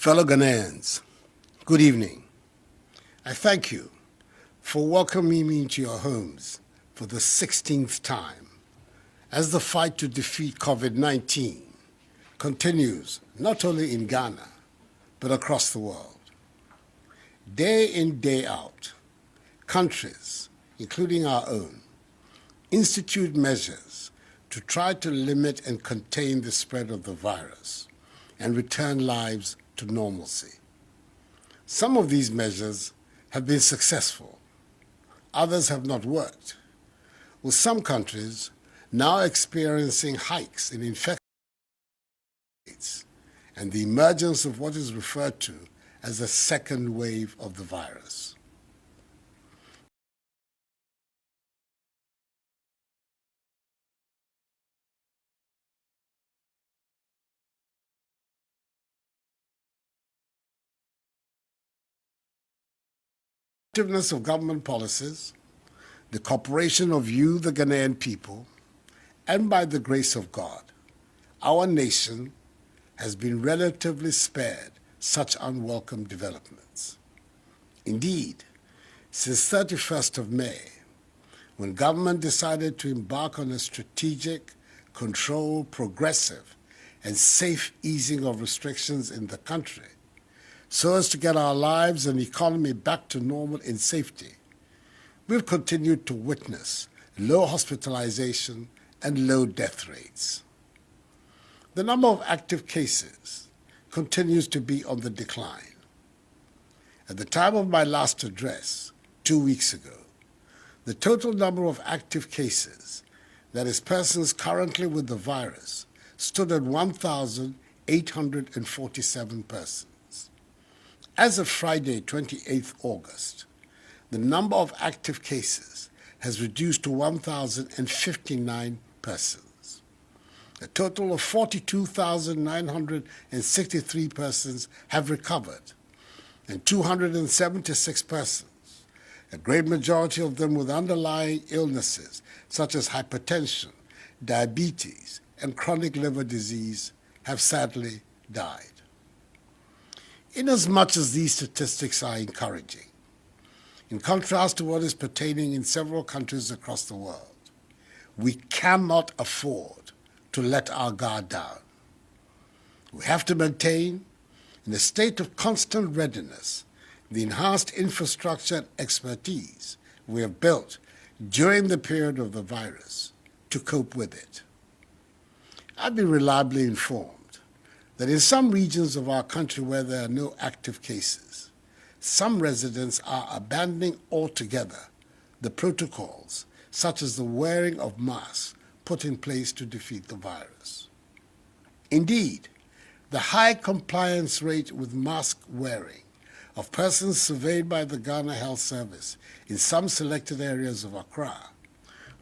Fellow Ghanaians, good evening. I thank you for welcoming me into your homes for the 16th time as the fight to defeat COVID-19 continues not only in Ghana, but across the world. Day in, day out, countries, including our own, institute measures to try to limit and contain the spread of the virus and return lives to normalcy. Some of these measures have been successful. Others have not worked, with some countries now experiencing hikes in infection rates and the emergence of what is referred to as a second wave of the virus. The effectiveness of government policies, the cooperation of you, the Ghanaian people, and by the grace of God, our nation has been relatively spared such unwelcome developments. Indeed, since 31st of May, when government decided to embark on a strategic, controlled, progressive, and safe easing of restrictions in the country, so as to get our lives and economy back to normal in safety, we've continued to witness low hospitalization and low death rates. The number of active cases continues to be on the decline. At the time of my last address, 2 weeks ago, the total number of active cases, that is persons currently with the virus, stood at 1,847 persons. As of Friday, 28th August, the number of active cases has reduced to 1,059 persons. A total of 42,963 persons have recovered, and 276 persons, a great majority of them with underlying illnesses such as hypertension, diabetes, and chronic liver disease, have sadly died. Inasmuch as these statistics are encouraging, in contrast to what is pertaining in several countries across the world, we cannot afford to let our guard down. We have to maintain, in a state of constant readiness, the enhanced infrastructure and expertise we have built during the period of the virus to cope with it. I've been reliably informed that in some regions of our country where there are no active cases, some residents are abandoning altogether the protocols, such as the wearing of masks put in place to defeat the virus. Indeed, the high compliance rate with mask wearing of persons surveyed by the Ghana Health Service in some selected areas of Accra,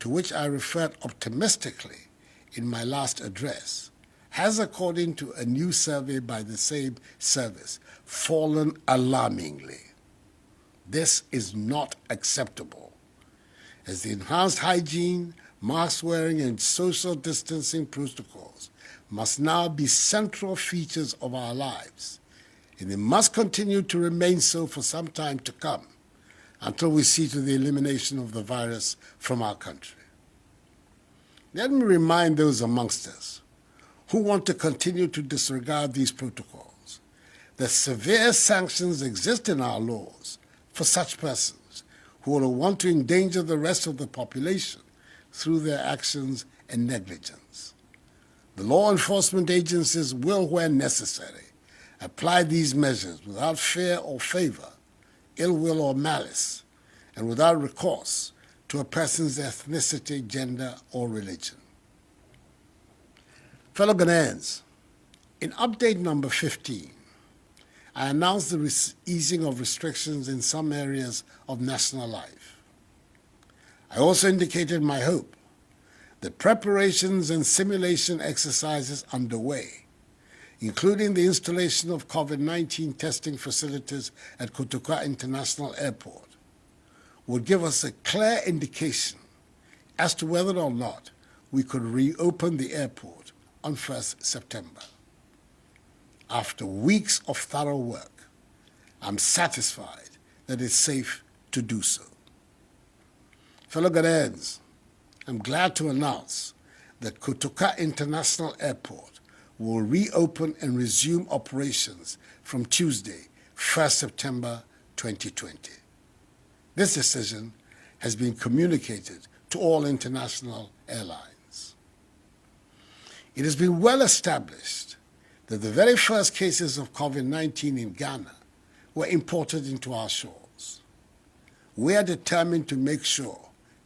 to which I referred optimistically in my last address, has, according to a new survey by the same service, fallen alarmingly. This is not acceptable, as the enhanced hygiene, mask wearing, and social distancing protocols must now be central features of our lives, and they must continue to remain so for some time to come until we see to the elimination of the virus from our country. Let me remind those amongst us who want to continue to disregard these protocols that severe sanctions exist in our laws for such persons who will want to endanger the rest of the population through their actions and negligence. The law enforcement agencies will, where necessary, apply these measures without fear or favor, ill will or malice, and without recourse to a person's ethnicity, gender, or religion. Fellow Ghanaians, in update number 15, I announced the easing of restrictions in some areas of national life. I also indicated my hope that preparations and simulation exercises underway, including the installation of COVID-19 testing facilities at Kotoka International Airport, would give us a clear indication as to whether or not we could reopen the airport on 1st September. after weeks of thorough work, I'm satisfied that it's safe to do so. Fellow Ghanaians, I'm glad to announce that Kotoka International Airport will reopen and resume operations from Tuesday, 1st September 2020. This decision has been communicated to all international airlines. It has been well established that the very first cases of COVID-19 in Ghana were imported into our shores. We are determined to make sure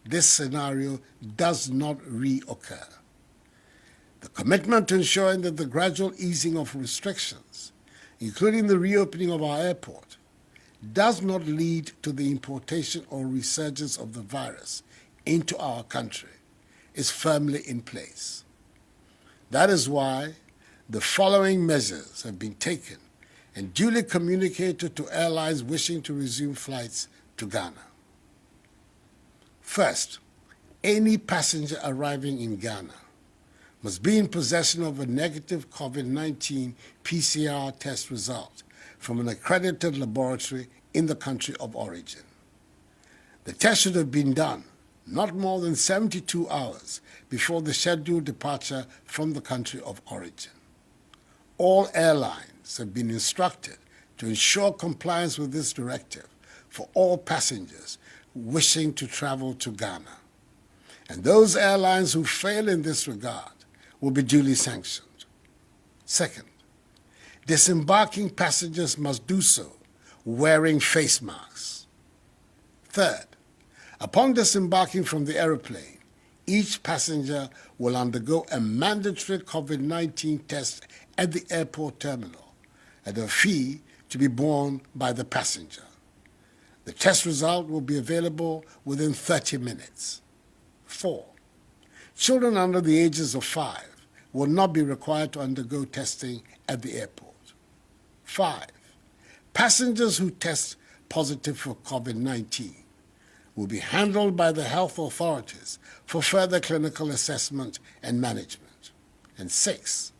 this scenario does not reoccur. The commitment to ensuring that the gradual easing of restrictions, including the reopening of our airport, does not lead to the importation or resurgence of the virus into our country is firmly in place. That is why the following measures have been taken and duly communicated to airlines wishing to resume flights to Ghana. First, any passenger arriving in Ghana must be in possession of a negative COVID-19 PCR test result from an accredited laboratory in the country of origin. The test should have been done not more than 72 hours before the scheduled departure from the country of origin. All airlines have been instructed to ensure compliance with this directive for all passengers wishing to travel to Ghana. And those airlines who fail in this regard will be duly sanctioned. Second, disembarking passengers must do so wearing face masks. Third, upon disembarking from the aeroplane, each passenger will undergo a mandatory COVID-19 test at the airport terminal at a fee to be borne by the passenger. The test result will be available within 30 minutes. 4, children under the ages of 5 will not be required to undergo testing at the airport. 5, passengers who test positive for COVID-19 will be handled by the health authorities for further clinical assessment and management. And 6,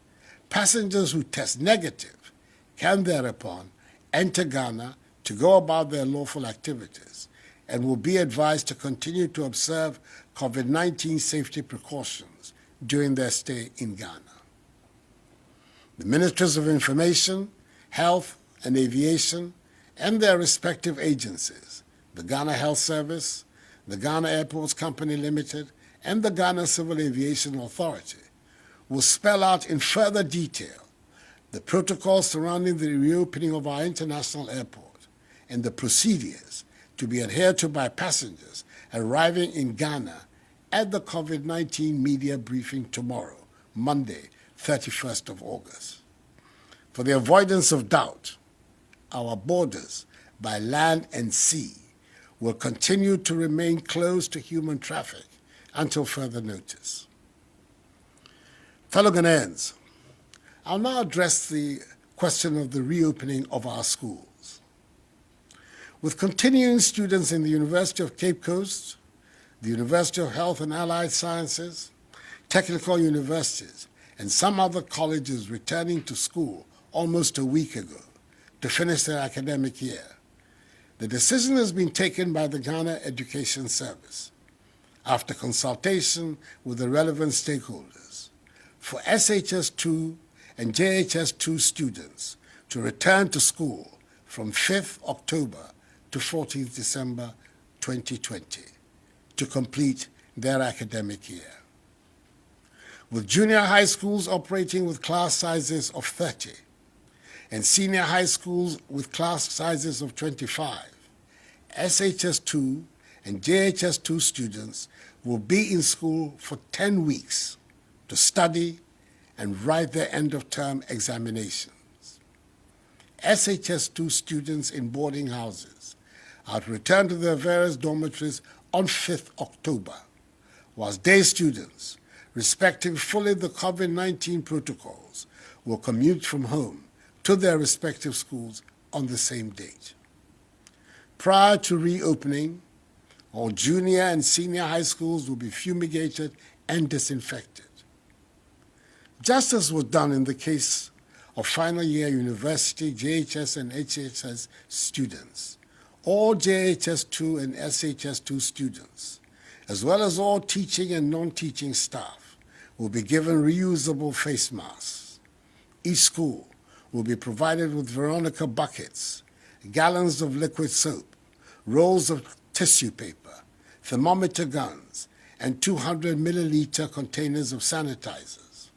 passengers who test negative can thereupon enter Ghana to go about their lawful activities and will be advised to continue to observe COVID-19 safety precautions during their stay in Ghana. The Ministries of Information, Health and Aviation and their respective agencies, the Ghana Health Service, the Ghana Airports Company Limited, and the Ghana Civil Aviation Authority, will spell out in further detail the protocols surrounding the reopening of our international airport and the procedures to be adhered to by passengers arriving in Ghana at the COVID-19 media briefing tomorrow, Monday, 31st of August. For the avoidance of doubt, our borders by land and sea will continue to remain closed to human traffic until further notice. Fellow Ghanaians, I'll now address the question of the reopening of our schools. With continuing students in the University of Cape Coast, the University of Health and Allied Sciences, technical universities, and some other colleges returning to school almost a week ago to finish their academic year, the decision has been taken by the Ghana Education Service, after consultation with the relevant stakeholders, for SHS2 and JHS2 students to return to school from 5th October to 14th December 2020 to complete their academic year. With junior high schools operating with class sizes of 30 and senior high schools with class sizes of 25, SHS2 and JHS2 students will be in school for 10 weeks to study and write their end-of-term examinations. SHS2 students in boarding houses are to return to their various dormitories on 5th October, whilst day students, respecting fully the COVID-19 protocols, will commute from home to their respective schools on the same date. Prior to reopening, all junior and senior high schools will be fumigated and disinfected. Just as was done in the case of final year university, JHS and HHS students, all JHS2 and SHS2 students, as well as all teaching and non-teaching staff, will be given reusable face masks. Each school will be provided with Veronica buckets, gallons of liquid soap, rolls of tissue paper, thermometer guns, and 200 milliliter containers of sanitizers.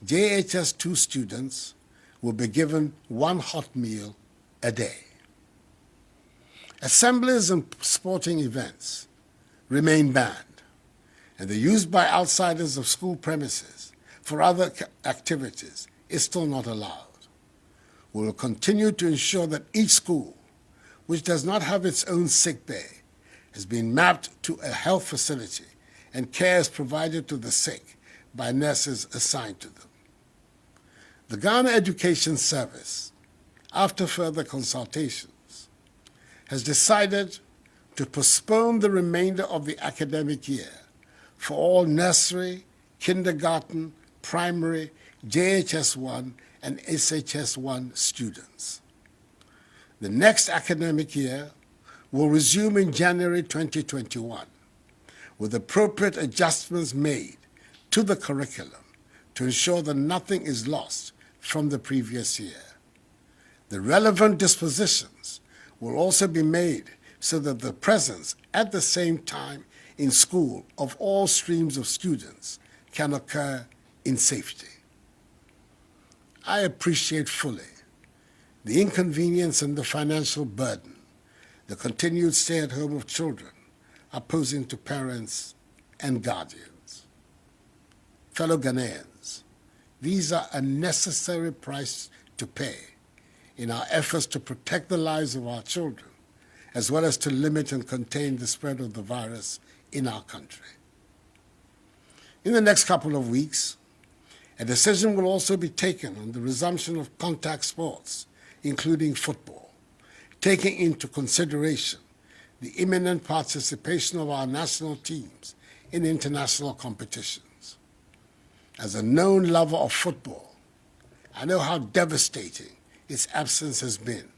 JHS2 students will be given one hot meal a day. Assemblies and sporting events remain banned, and the use by outsiders of school premises for other activities is still not allowed. We will continue to ensure that each school, which does not have its own sick bay, has been mapped to a health facility and care is provided to the sick by nurses assigned to them. The Ghana Education Service, after further consultations, has decided to postpone the remainder of the academic year for all nursery, kindergarten, primary, JHS1, and SHS1 students. The next academic year will resume in January 2021, with appropriate adjustments made to the curriculum to ensure that nothing is lost from the previous year. The relevant dispositions will also be made so that the presence at the same time in school of all streams of students can occur in safety. I appreciate fully the inconvenience and the financial burden the continued stay-at-home of children are posing to parents and guardians. Fellow Ghanaians, these are a necessary price to pay in our efforts to protect the lives of our children, as well as to limit and contain the spread of the virus in our country. In the next couple of weeks, a decision will also be taken on the resumption of contact sports, including football, taking into consideration the imminent participation of our national teams in international competitions. As a known lover of football, I know how devastating its absence has been,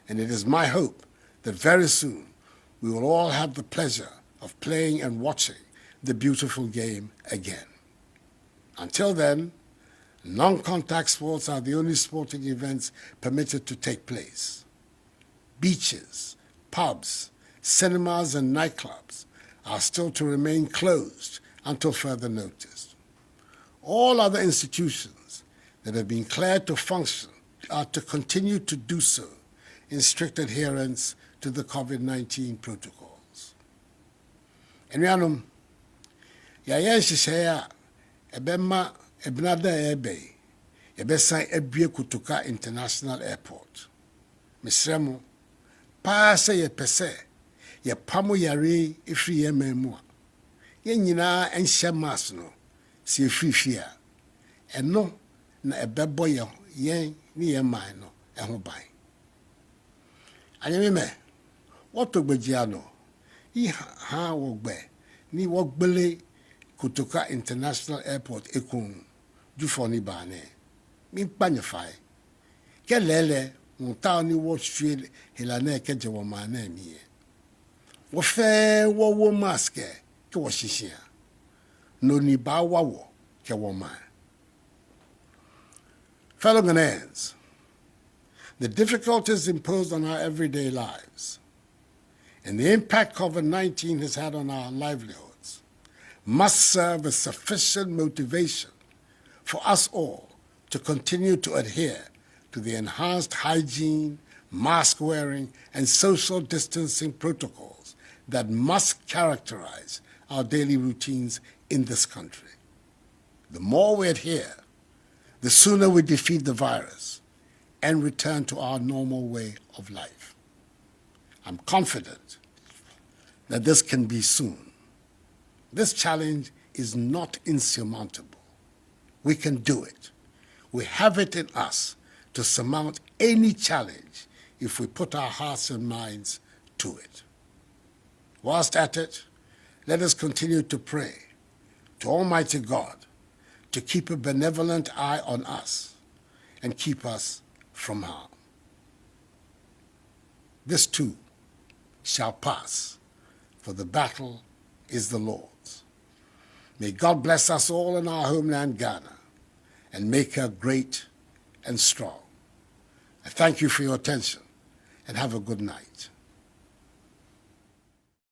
and it is my hope that very soon we will all have the pleasure of playing and watching the beautiful game again. Until then, non-contact sports are the only sporting events permitted to take place. Beaches, pubs, cinemas, and nightclubs are still to remain closed until further notice. All other institutions that have been cleared to function are to continue to do so in strict adherence to the COVID-19 protocols. Enuanom, yɛayɛ nhyehyɛeɛ a ɛbɛma ebinada ebe yɛbɛsan abue Kotoka International Airport. Mesrɛ mo, paa sɛ yɛpɛ sɛ yɛpamo yare ɛfiri yɛn man mu a, yɛn nyinaa ɛnhyɛ mask no sɛ yɛfiri fie a, ɛno na ɛbɛbɔ yɛn ne yɛn man no ɛho ban. Anyamime, wɔtɔ gbagyia no, yi ha wɔgbɛ ni wɔgbele Kotoka International Airport ekun jufoni bane mi panyefai ke lele monta ni wo hwe helane ke je wo mana mi wo fe wo mask ke wo hihia no ni ba wa wo ke wo ma. Fellow Ghanaians, the difficulties imposed on our everyday lives and the impact COVID-19 has had on our livelihoods must serve as sufficient motivation for us all to continue to adhere to the enhanced hygiene, mask wearing, and social distancing protocols that must characterize our daily routines in this country. The more we adhere, the sooner we defeat the virus and return to our normal way of life. I'm confident that this can be soon. This challenge is not insurmountable. We can do it. We have it in us to surmount any challenge if we put our hearts and minds to it. Whilst at it, let us continue to pray to Almighty God to keep a benevolent eye on us and keep us from harm. This too shall pass, for the battle is the Lord's. May God bless us all in our homeland, Ghana, and make her great and strong. I thank you for your attention, and have a good night.